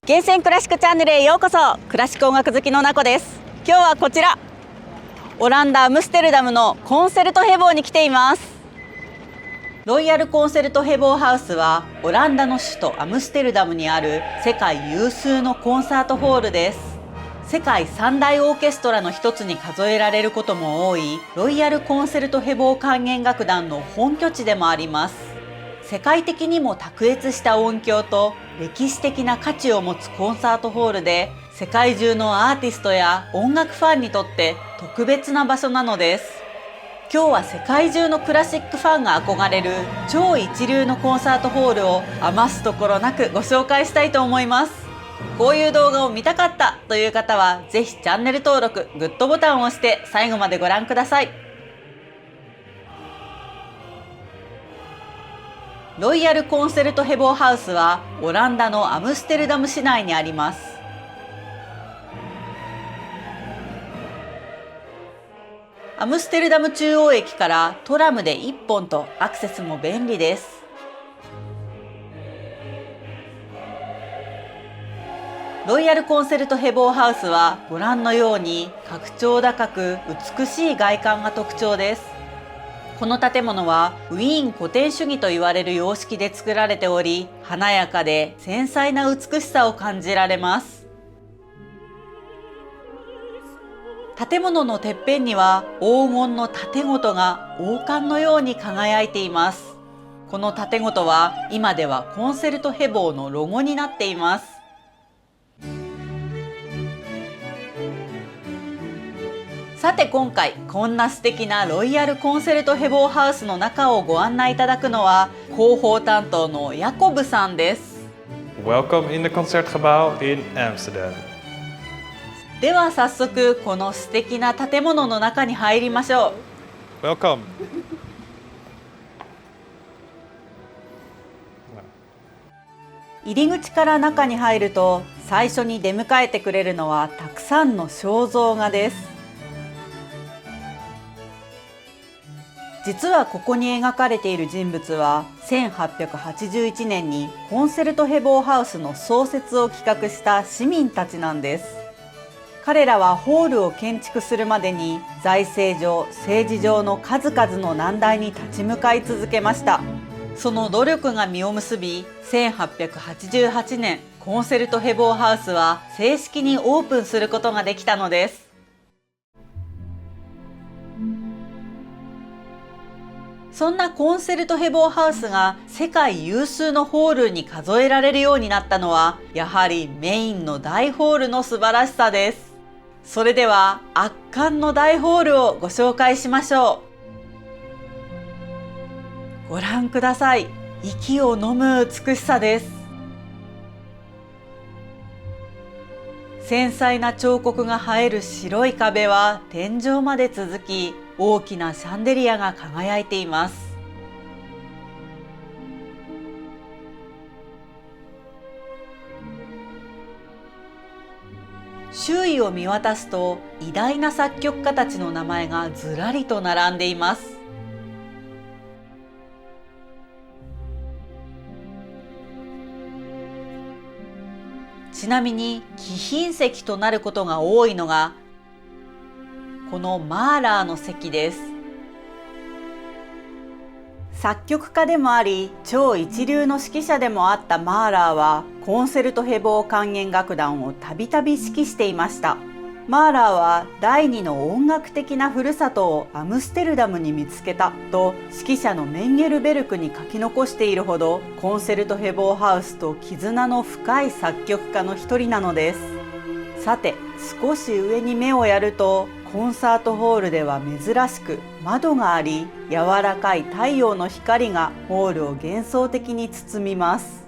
厳選クラシックチャンネルへようこそ。クラシック音楽好きのなこです。今日はこちらオランダ・アムステルダムのコンセルトヘボーに来ています。ロイヤルコンセルトヘボーハウスはオランダの首都アムステルダムにある世界有数のコンサートホールです。世界三大オーケストラの一つに数えられることも多いロイヤルコンセルトヘボー管弦楽団の本拠地でもあります。世界的にも卓越した音響と歴史的な価値を持つコンサートホールで、世界中のアーティストや音楽ファンにとって特別な場所なのです。今日は世界中のクラシックファンが憧れる超一流のコンサートホールを余すところなくご紹介したいと思います。こういう動画を見たかったという方はぜひチャンネル登録、グッドボタンを押して最後までご覧ください。ロイヤルコンセルトヘボーハウスはオランダのアムステルダム市内にあります。アムステルダム中央駅からトラムで1本とアクセスも便利です。ロイヤルコンセルトヘボーハウスはご覧のように格調高く美しい外観が特徴です。この建物はウィーン古典主義と言われる様式で作られており、華やかで繊細な美しさを感じられます。建物のてっぺんには黄金の盾事が王冠のように輝いています。この盾事は今ではコンセルトヘボーのロゴになっています。さて今回こんな素敵なロイヤルコンセルトヘボーハウスの中をご案内いただくのは広報担当のヤコブさんです。 Welcome in the Concertgebouw in Amsterdam. では早速この素敵な建物の中に入りましょう。 Welcome. 入り口から中に入ると最初に出迎えてくれるのはたくさんの肖像画です。実はここに描かれている人物は1881年にコンセルトヘボーハウスの創設を企画した市民たちなんです。彼らはホールを建築するまでに財政上、政治上の数々の難題に立ち向かい続けました。その努力が実を結び、1888年コンセルトヘボーハウスは正式にオープンすることができたのです。そんなコンセルトヘボーハウスが世界有数のホールに数えられるようになったのは、やはりメインの大ホールの素晴らしさです。それでは圧巻の大ホールをご紹介しましょう。ご覧ください。息を飲む美しさです。繊細な彫刻が映える白い壁は天井まで続き、大きなシャンデリアが輝いています。周囲を見渡すと偉大な作曲家たちの名前がずらりと並んでいます。ちなみに貴賓席となることが多いのがこのマーラーの席です。作曲家でもあり超一流の指揮者でもあったマーラーはコンセルトヘボー管弦楽団をたびたび指揮していました。マーラーは第二の音楽的なふるさとをアムステルダムに見つけたと指揮者のメンゲルベルクに書き残しているほど、コンセルトヘボーハウスと絆の深い作曲家の一人なのです。さて少し上に目をやるとコンサートホールでは珍しく窓があり、柔らかい太陽の光がホールを幻想的に包みます。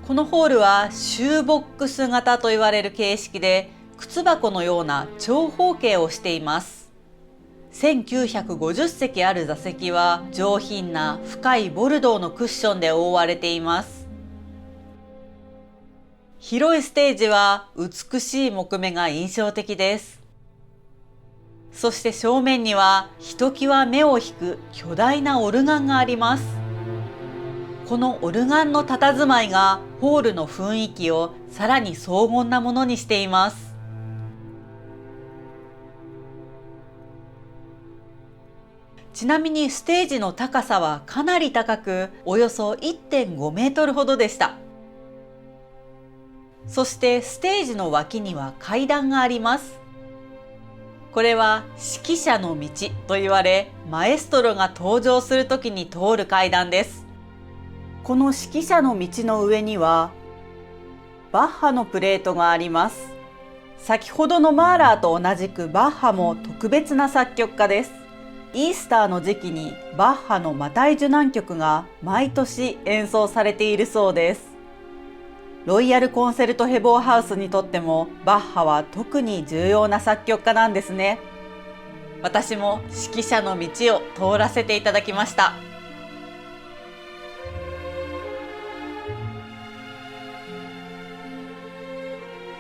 このホールはシューボックス型と言われる形式で靴箱のような長方形をしています。1950席ある座席は上品な深いボルドーのクッションで覆われています。広いステージは美しい木目が印象的です。そして正面にはひときわ目を引く巨大なオルガンがあります。このオルガンの佇まいがホールの雰囲気をさらに荘厳なものにしています。ちなみにステージの高さはかなり高く、およそ 1.5 メートルほどでした。そしてステージの脇には階段があります。これは指揮者の道と言われ、マエストロが登場するときに通る階段です。この指揮者の道の上にはバッハのプレートがあります。先ほどのマーラーと同じくバッハも特別な作曲家です。イースターの時期にバッハのマタイ受難曲が毎年演奏されているそうです。ロイヤルコンセルトヘボーハウスにとってもバッハは特に重要な作曲家なんですね。私も指揮者の道を通らせていただきました。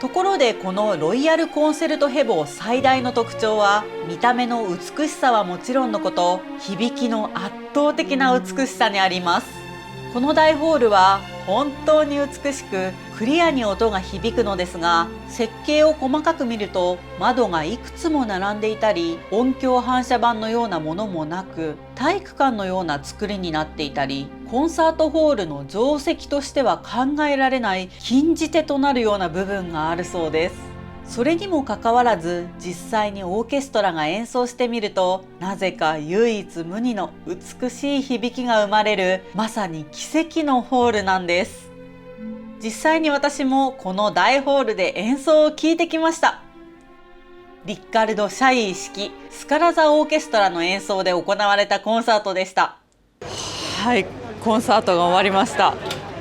ところでこのロイヤルコンセルトヘボー最大の特徴は、見た目の美しさはもちろんのこと、響きの圧倒的な美しさにあります。この大ホールは本当に美しくクリアに音が響くのですが、設計を細かく見ると窓がいくつも並んでいたり、音響反射板のようなものもなく、体育館のような作りになっていたり、コンサートホールの定石としては考えられない禁じ手となるような部分があるそうです。それにもかかわらず、実際にオーケストラが演奏してみると、なぜか唯一無二の美しい響きが生まれる、まさに奇跡のホールなんです。実際に私もこの大ホールで演奏を聴いてきました。リッカルド・シャイ指揮スカラ座オーケストラの演奏で行われたコンサートでした。はい、コンサートが終わりました。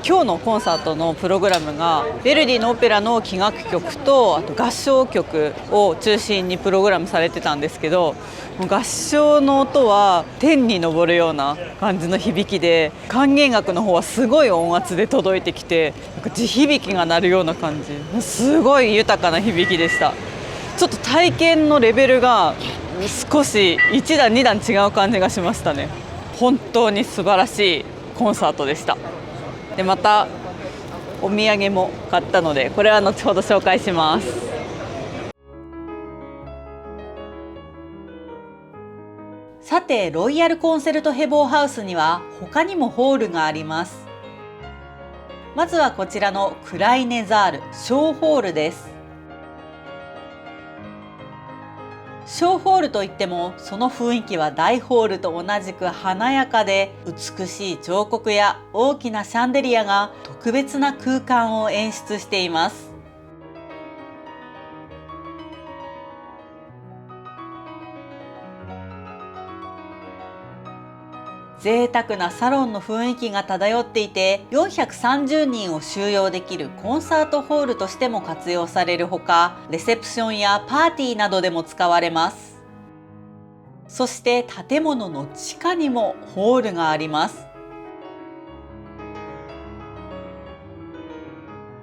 今日のコンサートのプログラムがヴェルディのオペラの器楽曲と、あと合唱曲を中心にプログラムされてたんですけど、合唱の音は天に昇るような感じの響きで、管弦楽の方はすごい音圧で届いてきて、なんか地響きが鳴るような感じ、すごい豊かな響きでした。ちょっと体験のレベルが少し1段2段違う感じがしましたね。本当に素晴らしいコンサートでした。でまたお土産も買ったので、これは後ほど紹介します。さて、ロイヤルコンセルトヘボーハウスには他にもホールがあります。まずはこちらのクライネザール小ホールです。小ホールといっても、その雰囲気は大ホールと同じく華やかで、美しい彫刻や大きなシャンデリアが特別な空間を演出しています。贅沢なサロンの雰囲気が漂っていて、430人を収容できるコンサートホールとしても活用されるほか、レセプションやパーティーなどでも使われます。そして建物の地下にもホールがあります。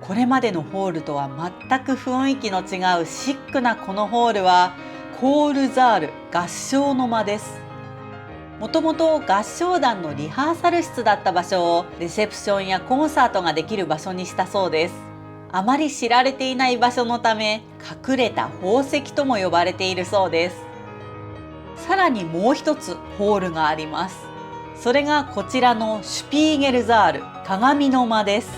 これまでのホールとは全く雰囲気の違うシックなこのホールは、コールザール合唱の間です。もともと合唱団のリハーサル室だった場所をレセプションやコンサートができる場所にしたそうです。あまり知られていない場所のため、隠れた宝石とも呼ばれているそうです。さらにもう一つホールがあります。それがこちらのシュピーゲルザール鏡の間です。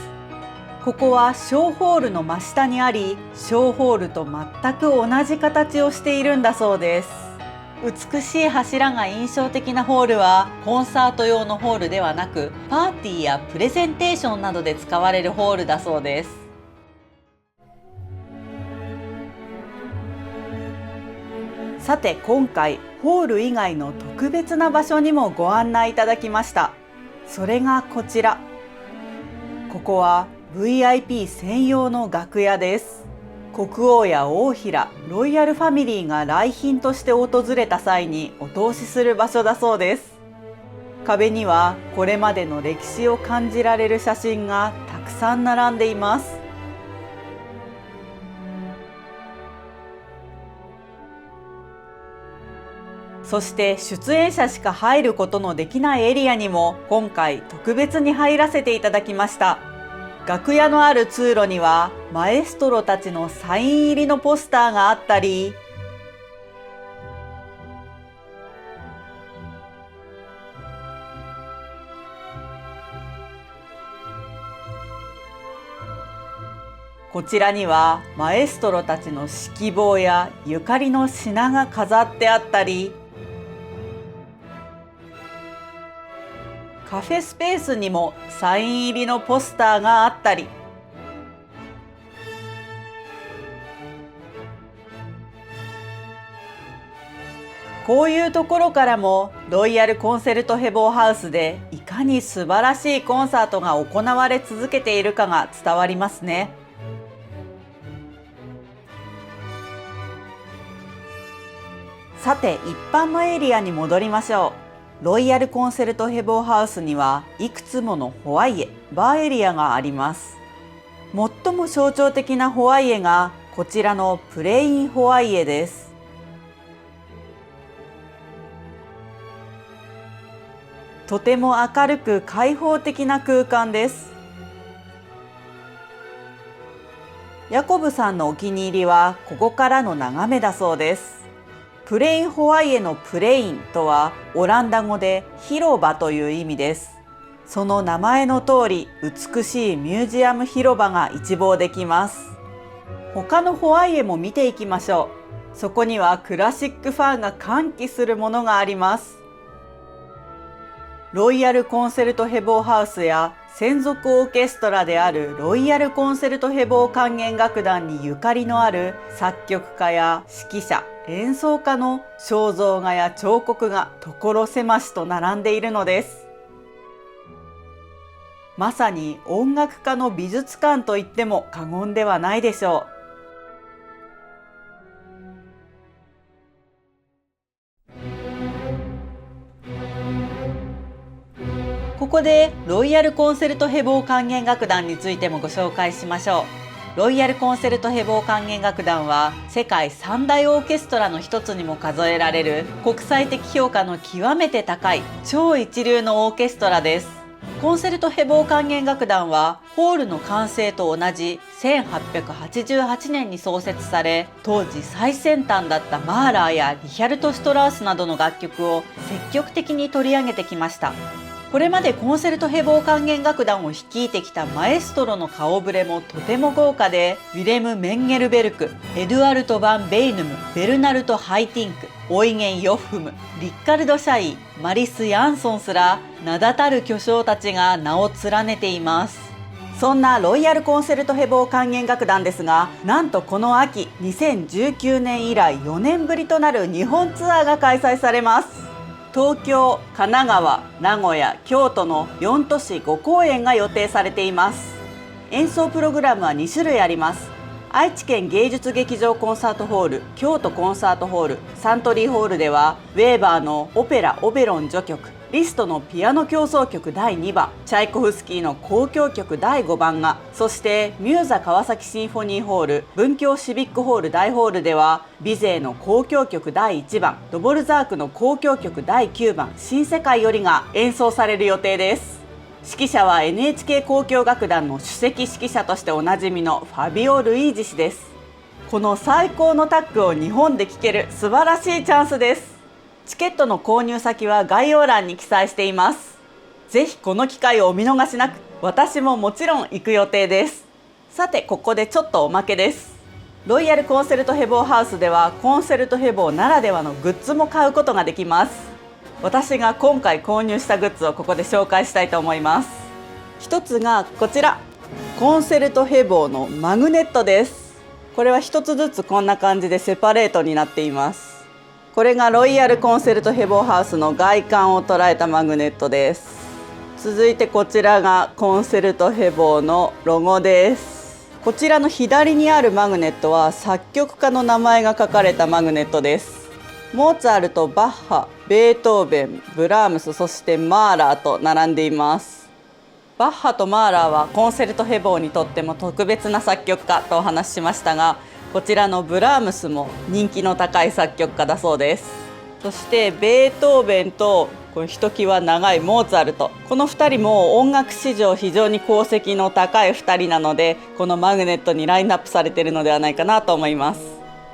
ここは小ホールの真下にあり、小ホールと全く同じ形をしているんだそうです。美しい柱が印象的なホールは、コンサート用のホールではなく、パーティーやプレゼンテーションなどで使われるホールだそうです。さて、今回ホール以外の特別な場所にもご案内いただきました。それがこちら。ここは VIP 専用の楽屋です。国王や王妃らロイヤルファミリーが来賓として訪れた際にお通しする場所だそうです。壁にはこれまでの歴史を感じられる写真がたくさん並んでいます。そして出演者しか入ることのできないエリアにも今回特別に入らせていただきました。楽屋のある通路にはマエストロたちのサイン入りのポスターがあったり、こちらにはマエストロたちの指揮棒やゆかりの品が飾ってあったり、カフェスペースにもサイン入りのポスターがあったり、こういうところからもロイヤルコンセルトヘボーハウスでいかに素晴らしいコンサートが行われ続けているかが伝わりますね。さて、一般のエリアに戻りましょう。ロイヤルコンセルトヘボーハウスにはいくつものホワイエ、バーエリアがあります。最も象徴的なホワイエがこちらのプレインホワイエです。とても明るく開放的な空間です。ヤコブさんのお気に入りはここからの眺めだそうです。プレインホワイエのプレインとはオランダ語で広場という意味です。その名前の通り美しいミュージアム広場が一望できます。他のホワイエも見ていきましょう。そこにはクラシックファンが歓喜するものがあります。ロイヤルコンセルトヘボーハウスや専属オーケストラであるロイヤルコンセルトヘボー管弦楽団にゆかりのある作曲家や指揮者、演奏家の肖像画や彫刻が所狭しと並んでいるのです。まさに音楽家の美術館といっても過言ではないでしょう。ここでロイヤルコンセルトヘボー管弦楽団についてもご紹介しましょう。ロイヤルコンセルトヘボー管弦楽団は世界三大オーケストラの一つにも数えられる国際的評価の極めて高い超一流のオーケストラです。コンセルトヘボー管弦楽団はホールの完成と同じ1888年に創設され、当時最先端だったマーラーやリヒャルト・シュトラウスなどの楽曲を積極的に取り上げてきました。これまでコンセルトヘボー管弦楽団を率いてきたマエストロの顔ぶれもとても豪華で、ウィレム・メンゲルベルク、エドゥアルト・バン・ベイヌム、ベルナルト・ハイティンク、オイゲン・ヨッフム、リッカルド・シャイ、マリス・ヤンソンすら名だたる巨匠たちが名を連ねています。そんなロイヤルコンセルトヘボー管弦楽団ですが、なんとこの秋2019年以来4年ぶりとなる日本ツアーが開催されます。東京、神奈川、名古屋、京都の4都市5公演が予定されています。演奏プログラムは2種類あります。愛知県芸術劇場コンサートホール、京都コンサートホール、サントリーホールではウェーバーのオペラオベロン序曲、リストのピアノ協奏曲第2番、チャイコフスキーの交響曲第5番が、そしてミューザ川崎シンフォニーホール、文京シビックホール大ホールではビゼーの交響曲第1番、ドボルザークの交響曲第9番、新世界よりが演奏される予定です。指揮者は NHK 交響楽団の首席指揮者としておなじみのファビオ・ルイージ氏です。この最高のタッグを日本で聴ける素晴らしいチャンスです。チケットの購入先は概要欄に記載しています。ぜひこの機会をお見逃しなく。私ももちろん行く予定です。さて、ここでちょっとおまけです。ロイヤルコンセルトヘボーハウスではコンセルトヘボーならではのグッズも買うことができます。私が今回購入したグッズをここで紹介したいと思います。一つがこちら、コンセルトヘボーのマグネットです。これは一つずつこんな感じでセパレートになっています。これがロイヤルコンセルトヘボーハウスの外観を捉えたマグネットです。続いてこちらがコンセルトヘボーのロゴです。こちらの左にあるマグネットは作曲家の名前が書かれたマグネットです。モーツァルト、バッハ、ベートーベン、ブラームス、そしてマーラーと並んでいます。バッハとマーラーはコンセルトヘボーにとっても特別な作曲家とお話ししましたが、こちらのブラームスも人気の高い作曲家だそうです。そしてベートーベンとこのひときわ長いモーツァルト、この2人も音楽史上非常に功績の高い2人なので、このマグネットにラインナップされているのではないかなと思います。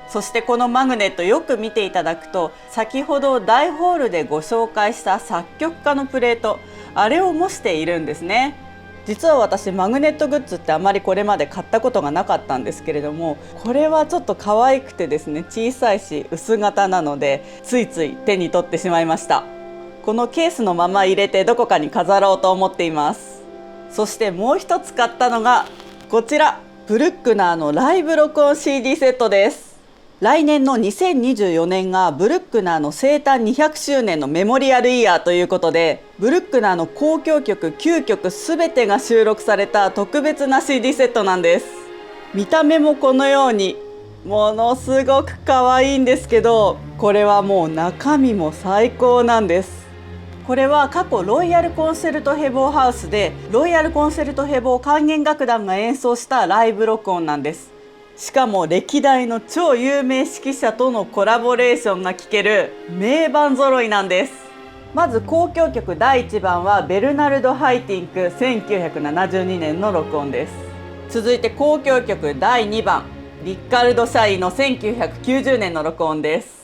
そしてこのマグネットよく見ていただくと、先ほど大ホールでご紹介した作曲家のプレート、あれを模しているんですね。実は私マグネットグッズってあまりこれまで買ったことがなかったんですけれども、これはちょっと可愛くてですね、小さいし薄型なのでついつい手に取ってしまいました。このケースのまま入れてどこかに飾ろうと思っています。そしてもう一つ買ったのがこちら、ブルックナーのライブ録音 CD セットです。来年の2024年がブルックナーの生誕200周年のメモリアルイヤーということで、ブルックナーの交響曲9曲すべてが収録された特別な CD セットなんです。見た目もこのようにものすごく可愛いんですけど、これはもう中身も最高なんです。これは過去ロイヤルコンセルトヘボーハウスでロイヤルコンセルトヘボー管弦楽団が演奏したライブ録音なんです。しかも歴代の超有名指揮者とのコラボレーションが聴ける名盤揃いなんです。まず交響曲第1番はベルナルド・ハイティンク1972年の録音です。続いて交響曲第2番リッカルド・シャイの1990年の録音です。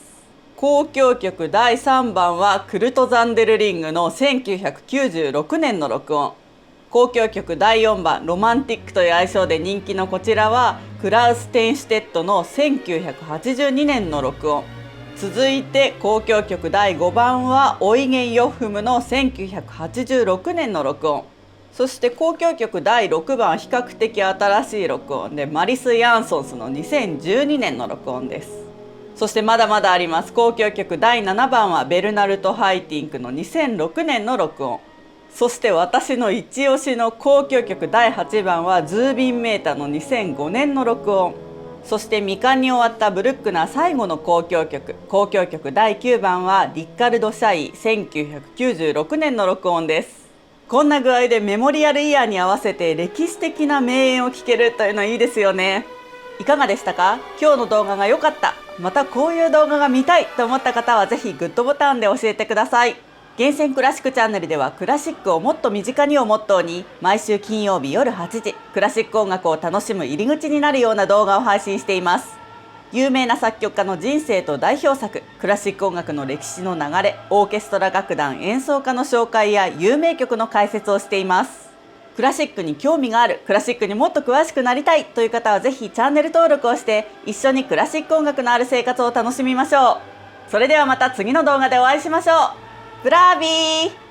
交響曲第3番はクルト・ザンデルリングの1996年の録音。交響曲第4番ロマンティックという愛称で人気のこちらはクラウス・テンシュテットの1982年の録音。続いて交響曲第5番はオイゲン・ヨッフムの1986年の録音。そして交響曲第6番は比較的新しい録音でマリス・ヤンソンスの2012年の録音です。そしてまだまだあります。交響曲第7番はベルナルト・ハイティンクの2006年の録音。そして私の一押しの交響曲第8番はズービンメータの2005年の録音。そして未完に終わったブルックナー最後の交響曲第9番はリッカルド・シャイ1996年の録音です。こんな具合でメモリアルイヤーに合わせて歴史的な名演を聴けるというのはいいですよね。いかがでしたか？今日の動画が良かった、またこういう動画が見たいと思った方はぜひグッドボタンで教えてください。厳選クラシックチャンネルではクラシックをもっと身近にをモットーに毎週金曜日夜8時クラシック音楽を楽しむ入り口になるような動画を配信しています。有名な作曲家の人生と代表作、クラシック音楽の歴史の流れ、オーケストラ楽団演奏家の紹介や有名曲の解説をしています。クラシックに興味がある、クラシックにもっと詳しくなりたいという方はぜひチャンネル登録をして一緒にクラシック音楽のある生活を楽しみましょう。それではまた次の動画でお会いしましょう。ブラービー。